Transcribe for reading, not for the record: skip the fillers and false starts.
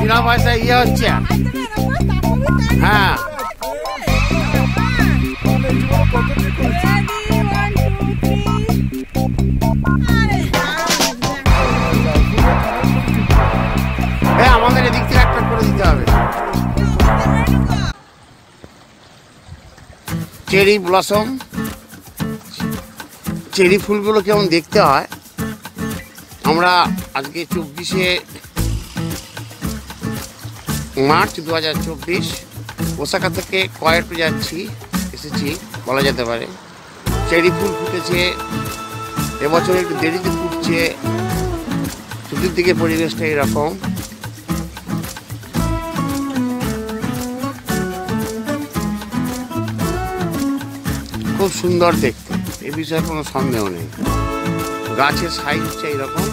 বিনা পয়সায় ইয়ে হচ্ছে। হ্যাঁ আমাদের এদিক থেকে একটা করে দিতে হবে। চেরি ব্লসম, চেরি ফুলগুলো কেমন দেখতে হয়। আমরা আজকে 24শে মার্চ 2024 ওসাকা থেকে কয়েটু এসেছি বলা যেতে পারে। চেরি ফুল ফুটেছে এবছর, একটু দেরিতে ফুটছে। চতুর্দিকে পরিবেশটা এরকম। খুব সুন্দর দেখতে, এ বিষয়ে কোনো সন্দেহ নেই। গাছের সাইজ হচ্ছে এইরকম।